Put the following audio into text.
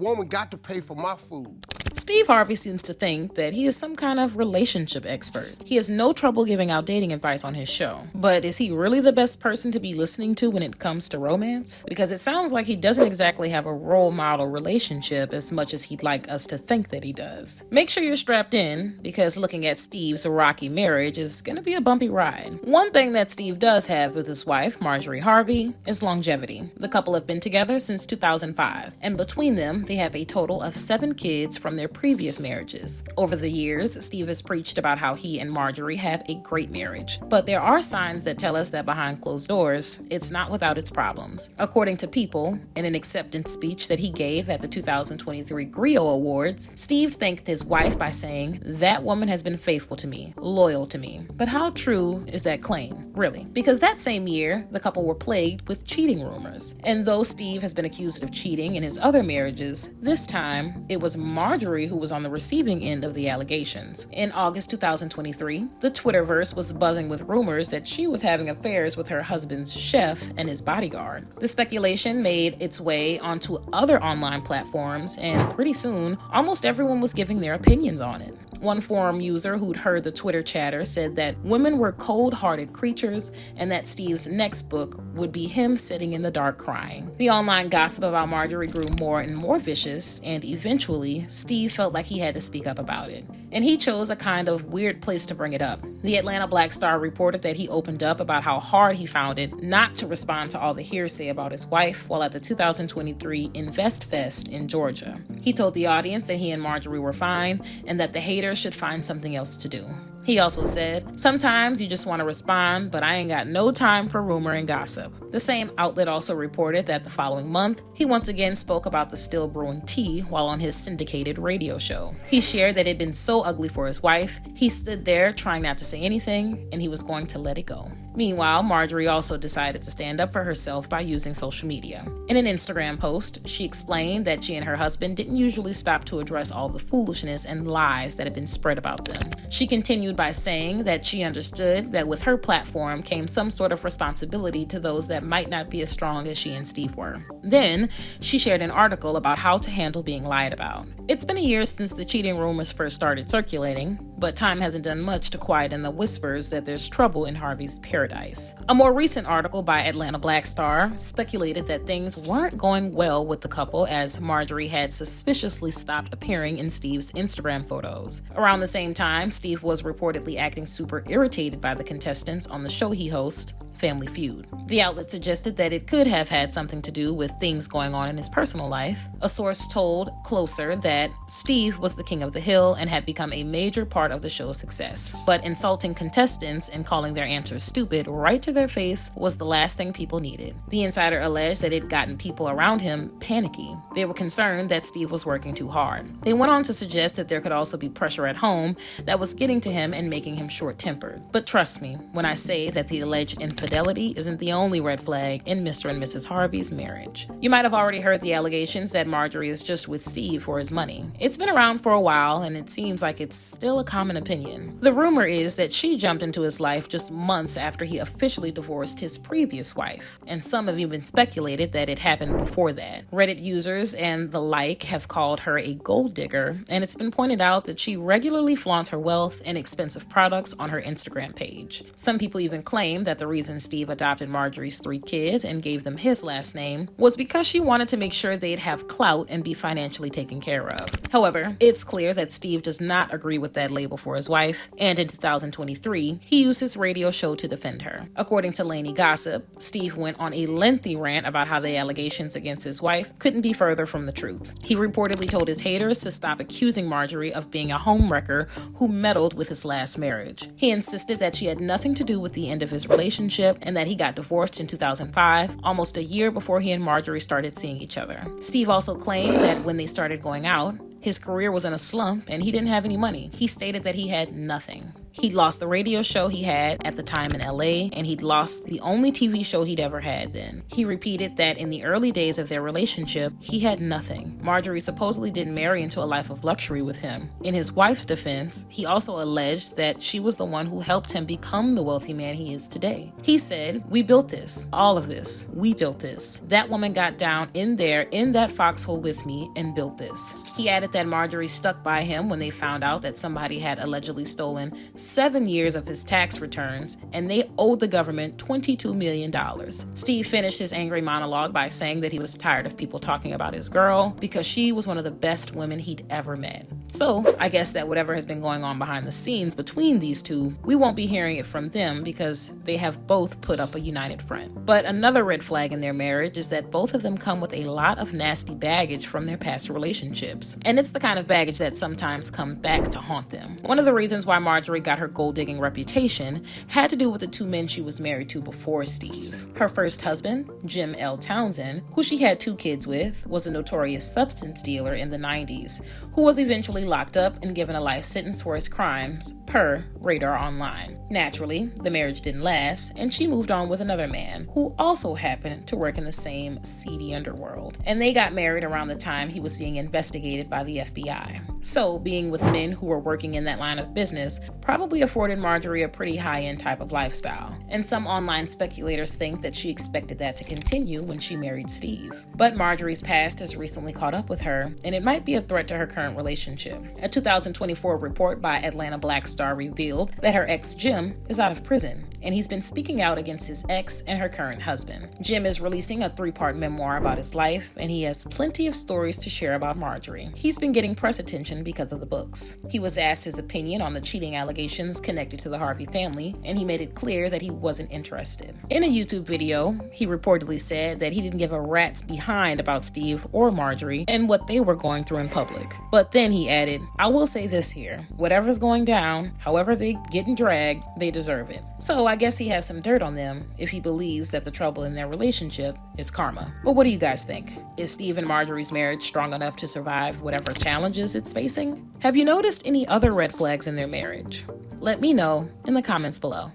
Woman got to pay for my food. Steve Harvey seems to think that he is some kind of relationship expert. He has no trouble giving out dating advice on his show. But is he really the best person to be listening to when it comes to romance? Because it sounds like he doesn't exactly have a role model relationship as much as he'd like us to think that he does. Make sure you're strapped in, because looking at Steve's rocky marriage is going to be a bumpy ride. One thing that Steve does have with his wife, Marjorie Harvey, is longevity. The couple have been together since 2005, and between them, they have a total of 7 kids from their previous marriages. Over the years, Steve has preached about how he and Marjorie have a great marriage. But there are signs that tell us that behind closed doors, it's not without its problems. According to People, in an acceptance speech that he gave at the 2023 Griot Awards, Steve thanked his wife by saying, "That woman has been faithful to me, loyal to me." But how true is that claim, really? Because that same year, the couple were plagued with cheating rumors. And though Steve has been accused of cheating in his other marriages, this time it was Marjorie who was on the receiving end of the allegations. In August 2023, the Twitterverse was buzzing with rumors that she was having affairs with her husband's chef and his bodyguard. The speculation made its way onto other online platforms, and pretty soon, almost everyone was giving their opinions on it. One forum user who'd heard the Twitter chatter said that women were cold-hearted creatures and that Steve's next book would be him sitting in the dark crying. The online gossip about Marjorie grew more and more vicious, and eventually, Steve felt like he had to speak up about it. And he chose a kind of weird place to bring it up. The Atlanta Black Star reported that he opened up about how hard he found it not to respond to all the hearsay about his wife while at the 2023 Invest Fest in Georgia. He told the audience that he and Marjorie were fine and that the haters should find something else to do. He also said, "Sometimes you just want to respond, but I ain't got no time for rumor and gossip." The same outlet also reported that the following month, he once again spoke about the still brewing tea while on his syndicated radio show. He shared that it had been so ugly for his wife, he stood there trying not to say anything, and he was going to let it go. Meanwhile, Marjorie also decided to stand up for herself by using social media. In an Instagram post, she explained that she and her husband didn't usually stop to address all the foolishness and lies that had been spread about them. She continued by saying that she understood that with her platform came some sort of responsibility to those that might not be as strong as she and Steve were. Then, she shared an article about how to handle being lied about. It's been a year since the cheating rumors first started circulating, but time hasn't done much to quieten the whispers that there's trouble in Harvey's paradise. A more recent article by Atlanta Black Star speculated that things weren't going well with the couple as Marjorie had suspiciously stopped appearing in Steve's Instagram photos. Around the same time, Steve was reportedly acting super irritated by the contestants on the show he hosts, Family Feud. The outlet suggested that it could have had something to do with things going on in his personal life. A source told Closer that Steve was the king of the hill and had become a major part of the show's success. But insulting contestants and calling their answers stupid right to their face was the last thing people needed. The insider alleged that it gotten people around him panicky. They were concerned that Steve was working too hard. They went on to suggest that there could also be pressure at home that was getting to him and making him short-tempered. But trust me when I say that the alleged infidelity isn't the only red flag in Mr. and Mrs. Harvey's marriage. You might have already heard the allegations that Marjorie is just with Steve for his money. It's been around for a while, and it seems like it's still a common opinion. The rumor is that she jumped into his life just months after he officially divorced his previous wife, and some have even speculated that it happened before that. Reddit users and the like have called her a gold digger, and it's been pointed out that she regularly flaunts her wealth and expensive products on her Instagram page. Some people even claim that the reason Steve adopted Marjorie's 3 kids and gave them his last name was because she wanted to make sure they'd have clout and be financially taken care of. However, it's clear that Steve does not agree with that label for his wife, and in 2023, he used his radio show to defend her. According to Lainey Gossip, Steve went on a lengthy rant about how the allegations against his wife couldn't be further from the truth. He reportedly told his haters to stop accusing Marjorie of being a homewrecker who meddled with his last marriage. He insisted that she had nothing to do with the end of his relationship and that he got divorced in 2005, almost a year before he and Marjorie started seeing each other. Steve also claimed that when they started going out, his career was in a slump and he didn't have any money. He stated that he had nothing. He'd lost the radio show he had at the time in LA, and he'd lost the only TV show he'd ever had then. He repeated that in the early days of their relationship, he had nothing. Marjorie supposedly didn't marry into a life of luxury with him. In his wife's defense, he also alleged that she was the one who helped him become the wealthy man he is today. He said, "We built this. All of this. We built this. That woman got down in there in that foxhole with me and built this." He added that Marjorie stuck by him when they found out that somebody had allegedly stolen 7 years of his tax returns, and they owed the government $22 million. Steve finished his angry monologue by saying that he was tired of people talking about his girl because she was one of the best women he'd ever met. So I guess that whatever has been going on behind the scenes between these two, we won't be hearing it from them because they have both put up a united front. But another red flag in their marriage is that both of them come with a lot of nasty baggage from their past relationships. And it's the kind of baggage that sometimes come back to haunt them. One of the reasons why Marjorie got her gold-digging reputation had to do with the two men she was married to before Steve. Her first husband, Jim L. Townsend, who she had 2 kids with, was a notorious substance dealer in the 90s, who was eventually locked up and given a life sentence for his crimes, per Radar Online. Naturally, the marriage didn't last, and she moved on with another man who also happened to work in the same seedy underworld. And they got married around the time he was being investigated by the FBI. So, being with men who were working in that line of business probably afforded Marjorie a pretty high-end type of lifestyle. And some online speculators think that she expected that to continue when she married Steve. But Marjorie's past has recently caught up with her, and it might be a threat to her current relationship. A 2024 report by Atlanta Black Star revealed that her ex Jim is out of prison, and he's been speaking out against his ex and her current husband. Jim is releasing a 3-part memoir about his life, and he has plenty of stories to share about Marjorie. He's been getting press attention because of the books. He was asked his opinion on the cheating allegations connected to the Harvey family, and he made it clear that he wasn't interested. In a YouTube video, he reportedly said that he didn't give a rat's behind about Steve or Marjorie and what they were going through in public. But then he added, "I will say this here, whatever's going down, however they getting dragged, they deserve it." So I guess he has some dirt on them if he believes that the trouble in their relationship is karma. But what do you guys think? Is Steve and Marjorie's marriage strong enough to survive whatever challenges it's facing? Have you noticed any other red flags in their marriage? Let me know in the comments below.